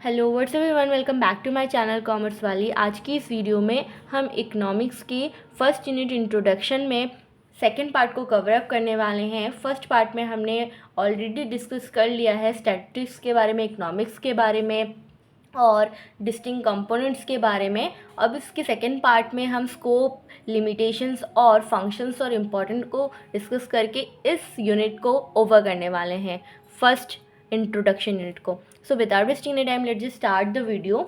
Hello WhatsApp everyone, welcome back to my channel commerce वाली। आज की इस वीडियो में हम इकोनॉमिक्स की फर्स्ट यूनिट इंट्रोडक्शन में सेकंड पार्ट को कवर अप करने वाले हैं। फर्स्ट पार्ट में हमने ऑलरेडी डिस्कस कर लिया है स्टैटिस्टिक्स के बारे में, इकोनॉमिक्स के बारे में और डिस्टिंक्ट कंपोनेंट्स के बारे में। अब इसके सेकंड पार्ट में हम स्कोप, लिमिटेशंस और फंक्शंस और इम्पोर्टेंट को डिस्कस करके इस यूनिट को ओवर करने वाले हैं, फर्स्ट इंट्रोडक्शन यूनिट को। So without wasting any time, let's just start the video.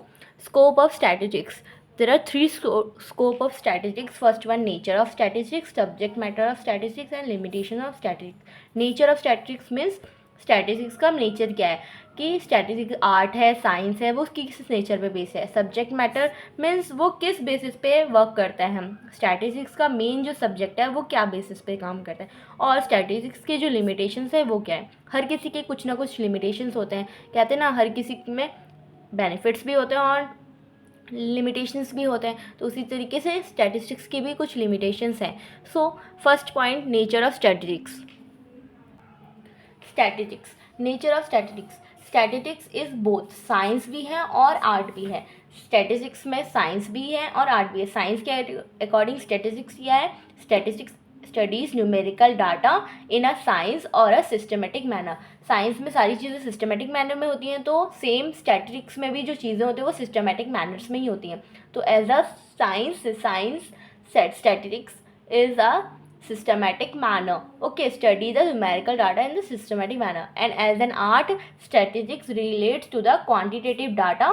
Scope of statistics. There are three scope of statistics. First one, nature of statistics, subject matter of statistics and limitation of statistics. Nature of statistics means statistics का nature क्या है कि statistics art है, science है, वो किस nature पे base है। सब्जेक्ट मैटर मीन्स वो किस बेसिस पे वर्क करता है। हम स्टैटिस्टिक्स का मेन जो सब्जेक्ट है वो क्या बेसिस पे काम करता है, और स्टैटिस्टिक्स के जो लिमिटेशंस है वो क्या है। हर किसी के कुछ ना कुछ लिमिटेशंस होते हैं, कहते हैं ना, हर किसी में बेनिफिट्स भी होते हैं और लिमिटेशंस भी होते हैं, तो उसी तरीके से स्टैटिस्टिक्स की भी कुछ लिमिटेशंस हैं। So first point, nature of statistics. Statistics, nature of statistics. Statistics is both, science भी है और आर्ट भी है। स्टैटिस्टिक्स में साइंस भी है और आर्ट भी है। साइंस के अकॉर्डिंग स्टैटिस्टिक्स क्या है? Statistics studies numerical data in a science और अ सिस्टमेटिक मैनर। साइंस में सारी चीज़ें सिस्टमेटिक मैनर में होती हैं, तो सेम स्टैटिस्टिक्स में भी जो चीज़ें होती हैं वो सिस्टमेटिक मैनर्स में ही होती हैं। तो as a science statistics is a systematic manner. Okay, study the numerical data in the systematic manner. And as an art, statistics relates to the quantitative data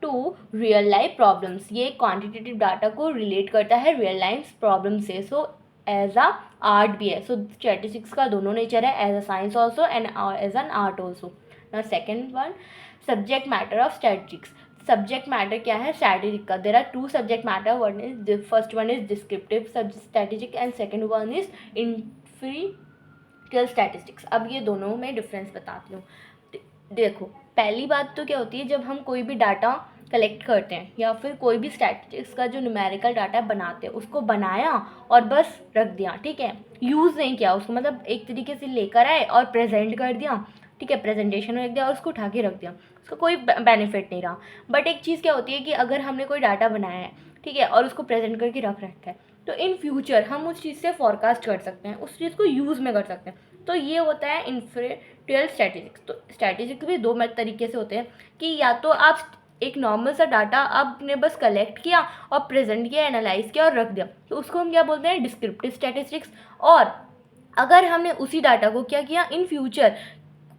to real life problems. ये quantitative data को relate करता है real life problem से. So as a art भी है. So statistics का दोनों nature है, as a science also and as an art also. Now second one, subject matter of statistics. Subject matter क्या है स्टैटिस्टिक का? There are two subject matter, one is first one is descriptive statistic and second one is inferential statistics. अब ये दोनों में difference बताती हूँ। देखो, पहली बात तो क्या होती है, जब हम कोई भी डाटा कलेक्ट करते हैं या फिर कोई भी स्टैटिस्टिक्स का जो न्यूमेरिकल डाटा बनाते हैं, उसको बनाया और बस रख दिया, ठीक है, यूज़ नहीं किया उसको, मतलब एक तरीके से लेकर आए और प्रेजेंट कर दिया, ठीक है, प्रेजेंटेशन में रख दिया और उसको उठा के रख दिया, उसका कोई बेनिफिट नहीं रहा। बट एक चीज़ क्या होती है कि अगर हमने कोई डाटा बनाया है, ठीक है, और उसको प्रेजेंट करके रख रखा है, तो इन फ्यूचर हम उस चीज़ से फॉरकास्ट कर सकते हैं, उस चीज़ को यूज़ में कर सकते हैं। तो ये होता है इन्फिनिटियल स्टैटिस्टिक्स। तो स्टैटिस्टिक्स भी दो तरीके से होते हैं कि या तो आप एक नॉर्मल सा डाटा आपने बस कलेक्ट किया और प्रेजेंट किया, एनालाइज किया और रख दिया, तो उसको हम क्या बोलते हैं? Descriptive statistics. और अगर हमने उसी डाटा को क्या किया, इन फ्यूचर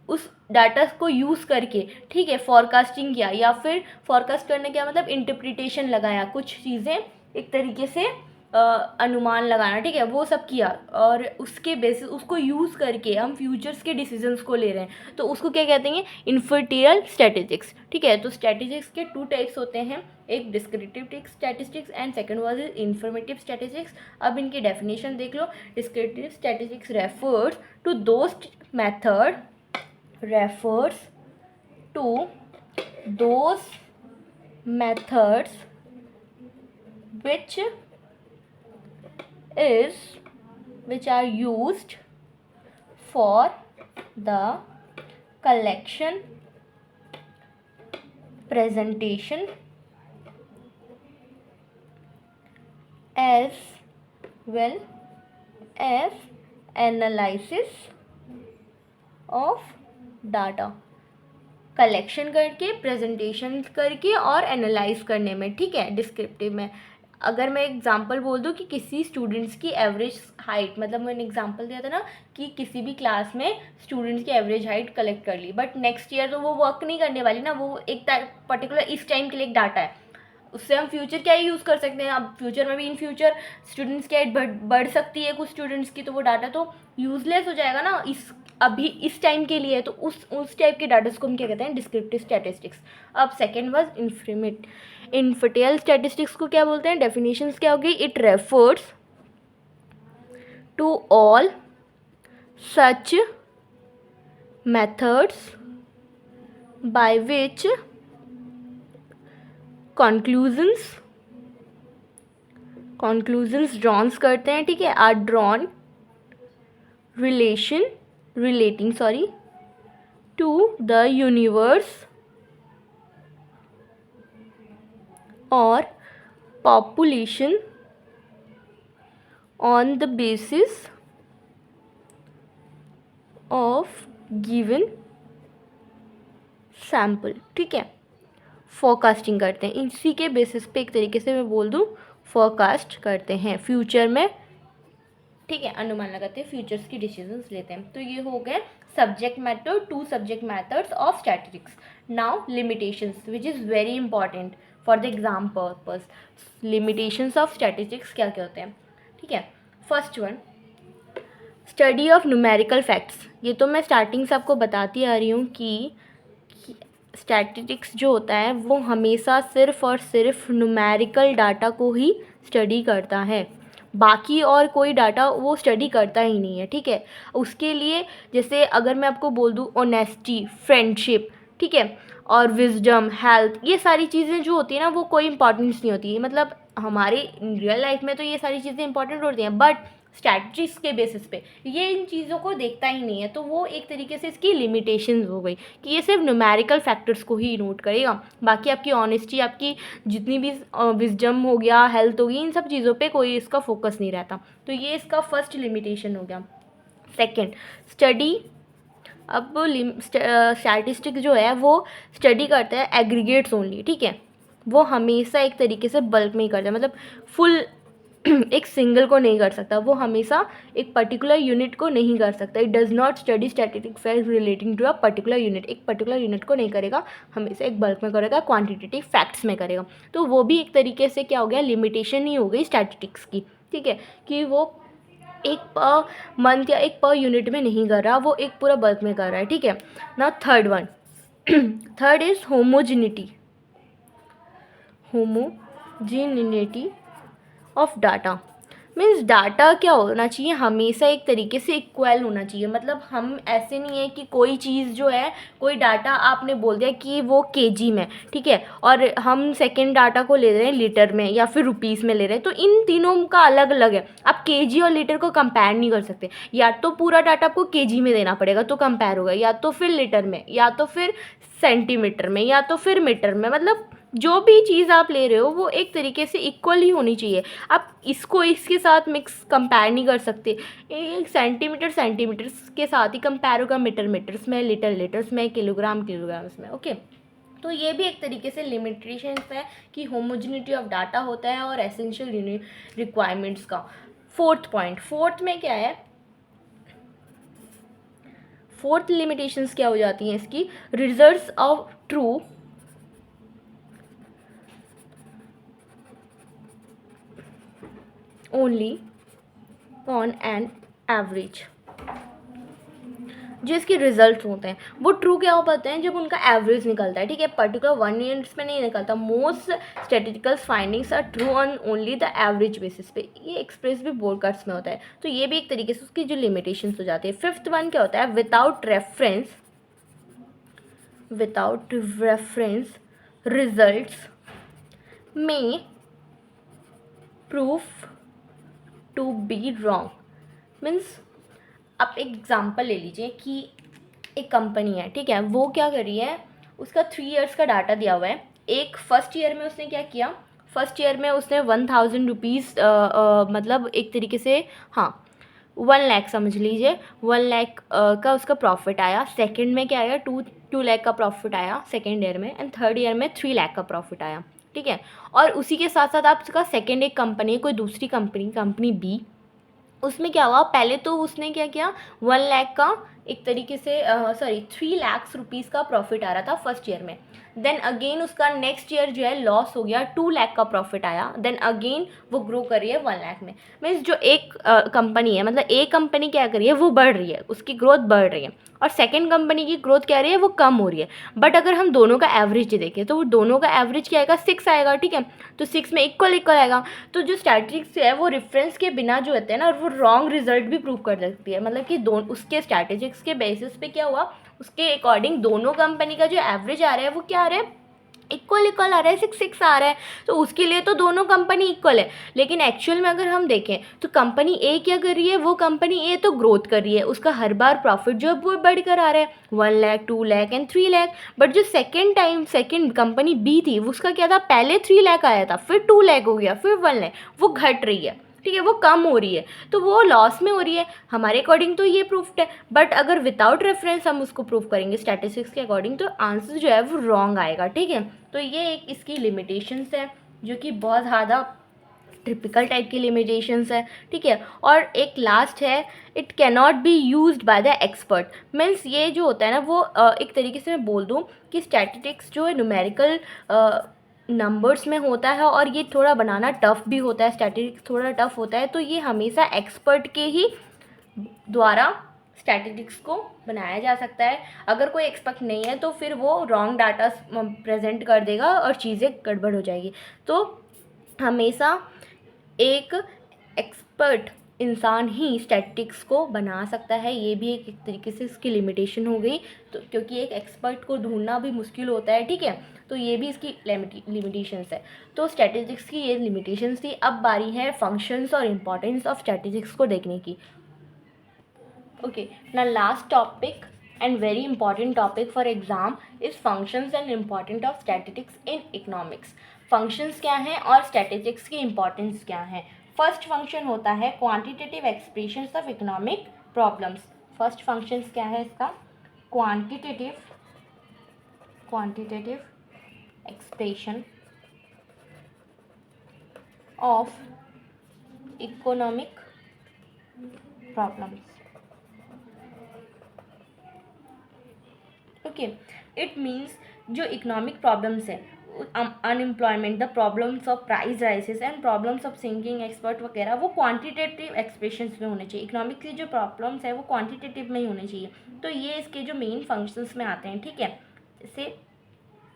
उस डाटा को यूज़ करके, ठीक है, फॉरकास्टिंग किया, या फिर फॉरकास्ट करने का मतलब इंटरप्रिटेशन लगाया, कुछ चीज़ें एक तरीके से अनुमान लगाना, ठीक है, वो सब किया, और उसके बेसिस उसको यूज़ करके हम फ्यूचर्स के डिसीजंस को ले रहे हैं, तो उसको क्या कहते हैं? इन्फिनिटियल स्टैटिस्टिक्स, ठीक है। तो स्टैटिस्टिक्स के टू टाइप्स होते हैं, एक descriptive statistics and second was is informative statistics. अब इनकी डेफिनेशन देख लो। Descriptive statistics refers to those method refers to those methods which are used for the collection, presentation as well as analysis of data. Collection करके, presentation करके और analyse करने में, ठीक है, डिस्क्रिप्टिव में। अगर मैं एग्जांपल बोल दूँ कि किसी स्टूडेंट्स की एवरेज हाइट, मतलब मैंने एग्जांपल दिया था ना कि किसी भी क्लास में स्टूडेंट्स की एवरेज हाइट कलेक्ट कर ली, बट नेक्स्ट ईयर तो वो वर्क नहीं करने वाली ना, वो एक पर्टिकुलर इस टाइम के लिए एक डाटा है, उससे हम फ्यूचर क्या यूज़ कर सकते हैं। अब फ्यूचर में भी, इन फ्यूचर स्टूडेंट्स की हाइट बढ़ सकती है कुछ स्टूडेंट्स की, तो वो डाटा तो यूज़लेस हो जाएगा ना अभी इस टाइम के लिए, तो उस टाइप के डाटा को हम क्या कहते हैं? Descriptive statistics. अब सेकेंड वाज इन्फिनिटियल स्टैटिस्टिक्स को क्या बोलते हैं? डेफिनेशंस क्या होगी? It refers to all such methods by which conclusions drawn करते हैं, ठीक है, are drawn relating to the universe और population on the basis of given sample, ठीक है। फोरकास्टिंग करते हैं, इसी के बेसिस पे एक तरीके से मैं बोल दूँ फोरकास्ट करते हैं फ्यूचर में, ठीक है, अनुमान लगाते हैं, फ्यूचर्स की डिसीजंस लेते हैं। तो ये हो गए subject matter, 2 subject methods of statistics. Now limitations which is very important for the exam purpose. Limitations of statistics क्या क्या होते हैं, ठीक है। First one, study of numerical facts. ये तो मैं स्टार्टिंग से आपको बताती आ रही हूँ कि स्टैटिस्टिक्स जो होता है वो हमेशा सिर्फ और सिर्फ न्यूमेरिकल डाटा को ही स्टडी करता है, बाकी और कोई डाटा वो स्टडी करता ही नहीं है, ठीक है। उसके लिए जैसे अगर मैं आपको बोल दूँ ऑनेस्टी, फ्रेंडशिप, ठीक है, और विजडम, हेल्थ, ये सारी चीज़ें जो होती है ना वो कोई इंपॉर्टेंस नहीं होती है। मतलब हमारे रियल लाइफ में तो ये सारी चीज़ें इंपॉर्टेंट होती हैं, बट स्टैटिस्टिक्स के बेसिस पे ये इन चीज़ों को देखता ही नहीं है। तो वो एक तरीके से इसकी लिमिटेशंस हो गई कि ये सिर्फ न्यूमेरिकल फैक्टर्स को ही नोट करेगा, बाकी आपकी ऑनेस्टी, आपकी जितनी भी विजडम हो गया, हेल्थ होगी, इन सब चीज़ों पे कोई इसका फोकस नहीं रहता। तो ये इसका फर्स्ट लिमिटेशन हो गया। सेकेंड, स्टडी, अब स्टैटिस्टिक्स जो है वो स्टडी करता है एग्रीगेट्स ओनली, ठीक है। वो हमेशा एक तरीके से बल्क में ही करता है, मतलब फुल एक सिंगल को नहीं कर सकता, वो हमेशा एक पर्टिकुलर यूनिट को नहीं कर सकता। It does not study statistic facts relating to a particular unit, एक पर्टिकुलर यूनिट को नहीं करेगा, हमेशा एक बल्क में करेगा, क्वांटिटेटिव फैक्ट्स में करेगा। तो वो भी एक तरीके से क्या हो गया, लिमिटेशन ही हो गई स्टैटिस्टिक्स की, ठीक है, कि वो एक पर मंथ या एक पर यूनिट में नहीं कर रहा, वो एक पूरा बल्क में कर रहा है, ठीक है ना। Third one, third is homogeneity, homogeneity of data. Means data क्या होना चाहिए, हमेशा एक तरीके से इक्वल होना चाहिए। मतलब हम ऐसे नहीं है कि कोई चीज़ जो है, कोई डाटा आपने बोल दिया कि वो केजी में, ठीक है, और हम सेकंड डाटा को ले रहे हैं लीटर में या फिर रुपीज़ में ले रहे हैं, तो इन तीनों का अलग अलग है। आप केजी और लीटर को कंपेयर नहीं कर सकते, या तो पूरा डाटा आपको केजी में देना पड़ेगा तो कंपेयर होगा, या तो फिर लीटर में, या तो फिर सेंटीमीटर में, या तो फिर मीटर में। मतलब जो भी चीज़ आप ले रहे हो वो एक तरीके से इक्वल ही होनी चाहिए। आप इसको इसके साथ मिक्स कंपेयर नहीं कर सकते। एक सेंटीमीटर सेंटीमीटर्स के साथ ही कंपेयर होगा, मीटर मीटर्स में, लीटर लीटर्स में, किलोग्राम किलोग्राम्स में, ओके। तो ये भी एक तरीके से लिमिटेशंस है कि होमोजिनिटी ऑफ डाटा होता है और एसेंशियल रिक्वायरमेंट्स का। फोर्थ पॉइंट, फोर्थ में क्या है, फोर्थ लिमिटेशंस क्या हो जाती हैं इसकी, results of true only on an average. जो इसके रिजल्ट होते हैं वो ट्रू क्या हो पाते हैं, जब उनका एवरेज निकलता है, ठीक है, पर्टिकुलर 1 यूनिट्स में नहीं निकलता। Most statistical findings are true on only the average basis पे, ये एक्सप्रेस भी बोर्डकास्ट में होता है। तो ये भी एक तरीके से उसकी जो लिमिटेशंस हो जाती है। फिफ्थ वन क्या होता है, विदाउट रेफरेंस रिजल्ट्स में proof to be wrong. Means आप एक एग्जांपल ले लीजिए कि एक कंपनी है, ठीक है, वो क्या कर रही है, उसका 3 इयर्स का डाटा दिया हुआ है। एक फर्स्ट ईयर में उसने क्या किया, फर्स्ट ईयर में उसने 1000 रुपीज़ मतलब एक तरीके से, हाँ 1 लाख समझ लीजिए, 1 लाख का उसका प्रॉफिट आया। सेकंड में क्या आया, 2 लाख का प्रॉफिट आया सेकंड ईयर में, एंड थर्ड ईयर में 3 लाख का प्रॉफिट आया, ठीक है। और उसी के साथ साथ आपका सेकंड एक कंपनी, कोई दूसरी कंपनी बी, उसमें क्या हुआ, पहले तो उसने क्या किया, 1 लाख का एक तरीके से 3 लाख रुपीज़ का प्रॉफिट आ रहा था फर्स्ट ईयर में। देन अगेन उसका नेक्स्ट ईयर जो है लॉस हो गया, 2 लाख का प्रॉफिट आया। देन अगेन वो ग्रो कर रही है 1 लाख में। मीन्स जो एक कंपनी है, मतलब एक कंपनी क्या कर रही है, वो बढ़ रही है, उसकी ग्रोथ बढ़ रही है, और सेकेंड कंपनी की ग्रोथ क्या रही है, वो कम हो रही है। बट अगर हम दोनों का एवरेज देखें तो वो दोनों का एवरेज क्या आएगा, 6 आएगा, ठीक है। तो 6 में इक्वल आएगा। तो जो स्टैटिस्टिक्स है वो रेफरेंस के बिना जो होते हैं ना, वो रॉन्ग रिजल्ट भी प्रूव कर सकती है। मतलब कि उसके स्टैटिस्टिक्स के बेसिस पे क्या हुआ, उसके अकॉर्डिंग दोनों कंपनी का जो एवरेज आ रहा है वो क्या आ रहा है, इक्वल इक्वल आ रहा है, 6 6 आ रहा है, तो उसके लिए तो दोनों कंपनी इक्वल है। लेकिन एक्चुअल में अगर हम देखें तो कंपनी ए क्या कर रही है, वो कंपनी ए तो ग्रोथ कर रही है, उसका हर बार प्रॉफिट जो है वो बढ़कर आ रहा है, 1 लाख 2 लाख एंड 3 लाख। बट जो सेकेंड कंपनी बी थी उसका क्या था, पहले 3 लाख आया था, फिर 2 लाख हो गया, फिर 1 लाख, वो घट रही है, ठीक है, वो कम हो रही है, तो वो लॉस में हो रही है। हमारे अकॉर्डिंग तो ये प्रूफ्ड है, बट अगर विदाउट रेफरेंस हम उसको प्रूफ करेंगे स्टैटिस्टिक्स के अकॉर्डिंग, तो आंसर जो है वो रॉन्ग आएगा, ठीक है। तो ये एक इसकी लिमिटेशंस है जो कि बहुत ज़्यादा टिपिकल टाइप की लिमिटेशंस है, ठीक है। और एक लास्ट है, it cannot be used by the expert. Means ये जो होता है ना वो एक तरीके से मैं बोल दूँ कि स्टैटिस्टिक्स जो है न्यूमेरिकल नंबर्स में होता है और ये थोड़ा बनाना टफ़ भी होता है, स्टैटिस्टिक्स थोड़ा टफ़ होता है, तो ये हमेशा एक्सपर्ट के ही द्वारा स्टैटिस्टिक्स को बनाया जा सकता है। अगर कोई एक्सपर्ट नहीं है तो फिर वो रॉन्ग डाटा प्रेजेंट कर देगा और चीज़ें गड़बड़ हो जाएगी। तो हमेशा एक एक्सपर्ट इंसान ही स्टैटिस्टिक्स को बना सकता है, ये भी एक तरीके से इसकी लिमिटेशन हो गई, तो क्योंकि एक एक्सपर्ट को ढूंढना भी मुश्किल होता है, ठीक है, तो ये भी इसकी लिमिटेशंस है। तो स्टैटिस्टिक्स की ये लिमिटेशंस थी। अब बारी है फंक्शंस और इम्पॉर्टेंस ऑफ स्टैटिस्टिक्स को देखने की। Okay, now last topic and very important topic for exam is functions and importance of statistics in economics. Functions क्या हैं और statistics की importance क्या है। फर्स्ट फंक्शन होता है quantitative expressions of economic problems. First functions क्या है इसका, quantitative expression of economic problems. Okay, it means जो इकोनॉमिक प्रॉब्लम्स है, unemployment, the problems of price rises and problems of sinking expert वगैरह, वो क्वांटिटेटिव एक्सप्रेशंस में होने चाहिए। इकोनॉमिक की जो प्रॉब्लम्स है वो क्वांटिटेटिव में ही होने चाहिए। तो ये इसके जो मेन फंक्शंस में आते हैं, ठीक है। जैसे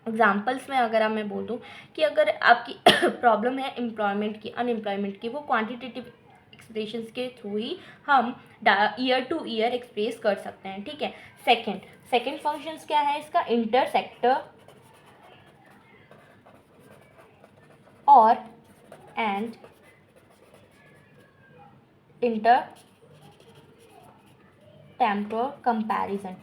एग्जाम्पल्स में अगर मैं बोल दूँ कि अगर आपकी प्रॉब्लम है एम्प्लॉयमेंट की, अनएम्प्लॉयमेंट की, वो क्वांटिटेटिव एक्सप्रेशंस के थ्रू ही हम ईयर टू ईयर एक्सप्रेस कर सकते हैं, ठीक है। सेकेंड फंक्शंस क्या है इसका, इंटरसेक्टर और एंड इंटर टेम्पोरल कंपैरिजन।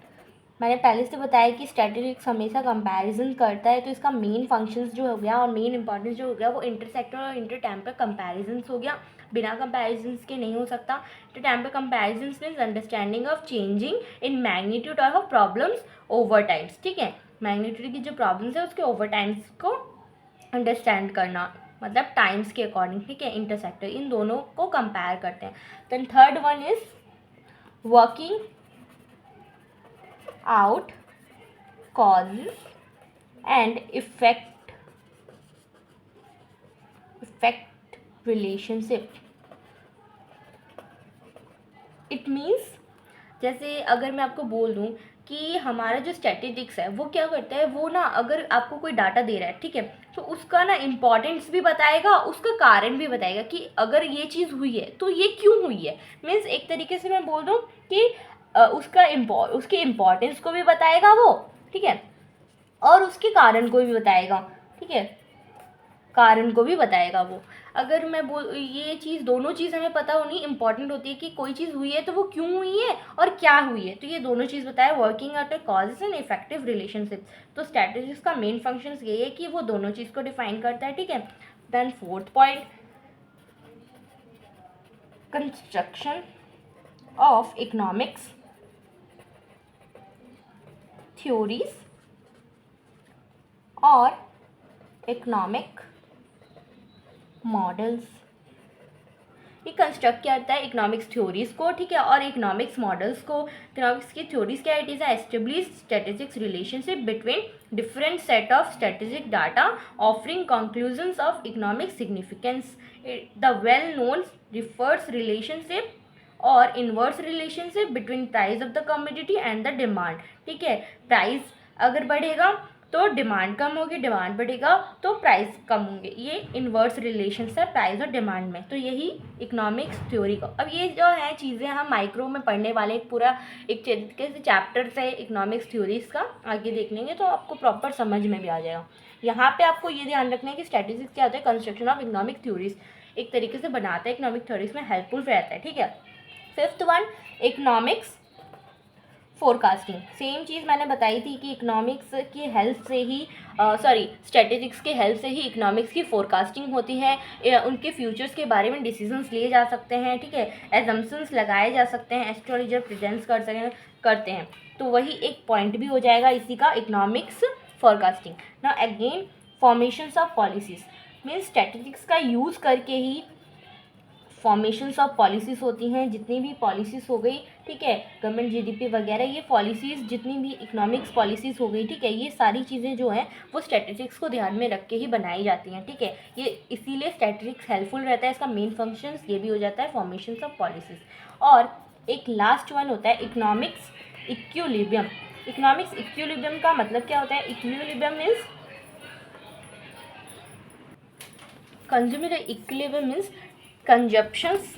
मैंने पहले से बताया कि स्टैटिस्टिक्स हमेशा कंपैरिजन करता है, तो इसका मेन फंक्शंस जो हो गया और मेन इंपॉर्टेंस जो हो गया वो इंटरसेक्टर और इंटर टेम्पोरल कंपैरिजन्स हो गया। बिना कंपैरिजन्स के नहीं हो सकता। Inter temporal comparisons means understanding of changing in magnitude of problems over times, ठीक है। मैग्नीट्यूड की जो प्रॉब्लम्स है उसके ओवर टाइम्स को अंडरस्टैंड करना, मतलब टाइम्स के अकॉर्डिंग, ठीक है। इंटरसेक्टर, इन दोनों को कंपेयर करते हैं। Then third one is working out causes and effect relationship। इट मीन्स, जैसे अगर मैं आपको बोल दूं कि हमारा जो स्टैटिस्टिक्स है वो क्या करता है, वो ना अगर आपको कोई डाटा दे रहा है, ठीक है, तो उसका ना इम्पॉर्टेंस भी बताएगा, उसका कारण भी बताएगा कि अगर ये चीज़ हुई है तो ये क्यों हुई है। मीन्स एक तरीके से मैं बोल दूं कि उसके इम्पोर्टेंस को भी बताएगा वो, ठीक है, और उसके कारण को भी बताएगा, ठीक है, कारण को भी बताएगा वो। अगर मैं ये चीज़, दोनों चीज़ हमें पता होनी इंपॉर्टेंट होती है कि कोई चीज़ हुई है तो वो क्यों हुई है और क्या हुई है, तो ये दोनों चीज़ बताए, working out A causes and effective relationship. तो स्टैटिस्टिक्स का मेन फंक्शन ये है कि वो दोनों चीज़ को डिफाइन करता है, ठीक है। Then fourth point, construction of economics theories और इकोनॉमिक मॉडल्स। ये कंस्ट्रक्ट क्या करता है, इकोनॉमिक्स थ्योरीज को, ठीक है, और इकोनॉमिक्स मॉडल्स को। इकोनॉमिक्स की थ्योरीज क्या, it is establish statistics relationship between different set of statistic data offering conclusions of economic significance. The well known reverse relationship और inverse relationship between price of the commodity and the demand, ठीक है। Price अगर बढ़ेगा तो demand कम होगी, demand बढ़ेगा तो price कम होंगे। ये इन्वर्स रिलेशन है प्राइस और डिमांड में। तो यही इकोनॉमिक्स थ्योरी का। अब ये जो है चीज़ें हम माइक्रो में पढ़ने वाले, एक पूरा एक तरीके से चैप्टर से इकोनॉमिक्स थ्योरीज का आगे देख लेंगे तो आपको प्रॉपर समझ में भी आ जाएगा। यहाँ पे आपको ये ध्यान रखना है कि स्टैटिस्टिक्स क्या होता है, कंस्ट्रक्शन ऑफ इकोनॉमिक थ्योरीज एक तरीके से बनाता है, इकोनॉमिक थ्योरीज में हेल्पफुल रहता है, ठीक है। Fifth one, economics forecasting. Same चीज़ मैंने बताई थी कि इकोनॉमिक्स की हेल्प से ही स्टैटिस्टिक्स के हेल्प से ही इकोनॉमिक्स की फोरकास्टिंग होती है, उनके फ्यूचर्स के बारे में डिसीजंस लिए जा सकते हैं, ठीक है, एजम्पशंस लगाए जा सकते हैं, एस्ट्रोलॉजर प्रेजेंस करते हैं। तो वही एक पॉइंट भी हो जाएगा इसी का, इकोनॉमिक्स फोरकास्टिंग। ना again formations of policies means statistics का यूज़ करके ही फॉर्मेशंस ऑफ पॉलिसीज़ होती हैं। जितनी भी पॉलिसीज़ हो गई, ठीक है, गवर्नमेंट जीडीपी वगैरह, ये पॉलिसीज़ जितनी भी इकोनॉमिक्स पॉलिसीज़ हो गई, ठीक है, ये सारी चीज़ें जो हैं वो स्टैटिस्टिक्स को ध्यान में रख के ही बनाई जाती हैं, ठीक है। ये इसीलिए स्टैटिस्टिक्स हेल्पफुल रहता है। इसका मेन फंक्शंस ये भी हो जाता है, फॉर्मेशंस ऑफ पॉलिसीज़। और एक लास्ट वन होता है इकोनॉमिक्स इक्विलिब्रियम। इकोनॉमिक्स इक्विलिब्रियम का मतलब क्या होता है? Equilibrium means consumer, equilibrium means consumptions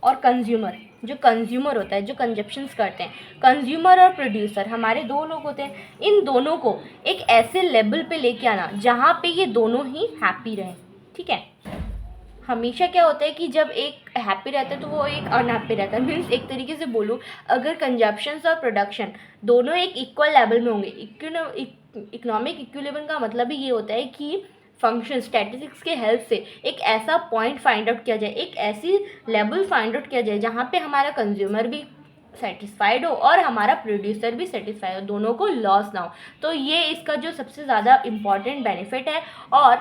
और कंज्यूमर। जो कंज्यूमर होता है, जो कंजप्शंस करते हैं, कंज्यूमर और प्रोड्यूसर हमारे दो लोग होते हैं। इन दोनों को एक ऐसे लेवल पे लेके आना जहाँ पे ये दोनों ही हैप्पी रहें, ठीक है। हमेशा क्या होता है कि जब एक हैप्पी रहता है तो वो एक अनहैप्पी रहता है। मीन्स एक तरीके से बोलूँ, अगर कंजप्शंस और प्रोडक्शन दोनों एक इक्वल लेवल में होंगे, इकोनॉमिक इक्विलिब्रियम का मतलब ही ये होता है कि फंक्शन स्टैटिस्टिक्स के हेल्प से एक ऐसा पॉइंट फाइंड आउट किया जाए, एक ऐसी लेवल फाइंड आउट किया जाए जहाँ पे हमारा कंज्यूमर भी सेटिस्फाइड हो और हमारा प्रोड्यूसर भी सेटिस्फाइड हो, दोनों को लॉस ना हो। तो ये इसका जो सबसे ज़्यादा इम्पॉर्टेंट बेनिफिट है। और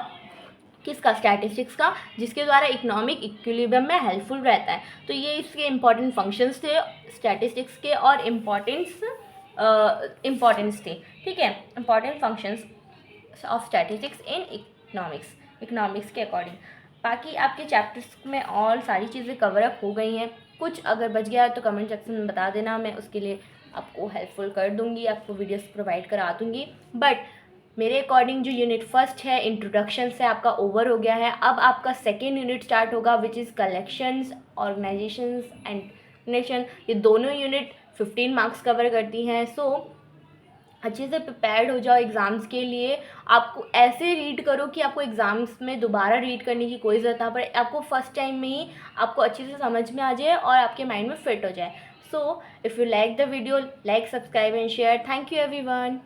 किसका? स्टैटिस्टिक्स का, जिसके द्वारा इकोनॉमिक इक्विलिब्रियम में हेल्पफुल रहता है। तो ये इसके इम्पॉर्टेंट फंक्शंस थे स्टैटिस्टिक्स के और इम्पॉर्टेंस थे, ठीक है, important functions of statistics in economics के अकॉर्डिंग। बाकी आपके चैप्टर्स में और सारी चीज़ें कवर अप हो गई हैं। कुछ अगर बच गया है तो कमेंट सेक्शन में बता देना, मैं उसके लिए आपको हेल्पफुल कर दूँगी, आपको वीडियोस प्रोवाइड करा दूँगी। बट मेरे अकॉर्डिंग जो यूनिट फर्स्ट है इंट्रोडक्शन से आपका ओवर हो गया है। अब आपका सेकेंड यूनिट स्टार्ट होगा which is collections, organisations and nation. ये दोनों यूनिट 15 मार्क्स कवर करती हैं। सो अच्छे से प्रिपेयर्ड हो जाओ एग्ज़ाम्स के लिए। आपको ऐसे रीड करो कि आपको एग्ज़ाम्स में दोबारा रीड करने की कोई ज़रूरत ना पड़े, आपको फर्स्ट टाइम में ही आपको अच्छे से समझ में आ जाए और आपके माइंड में फिट हो जाए। So if you like the video, like, subscribe and share. Thank you everyone.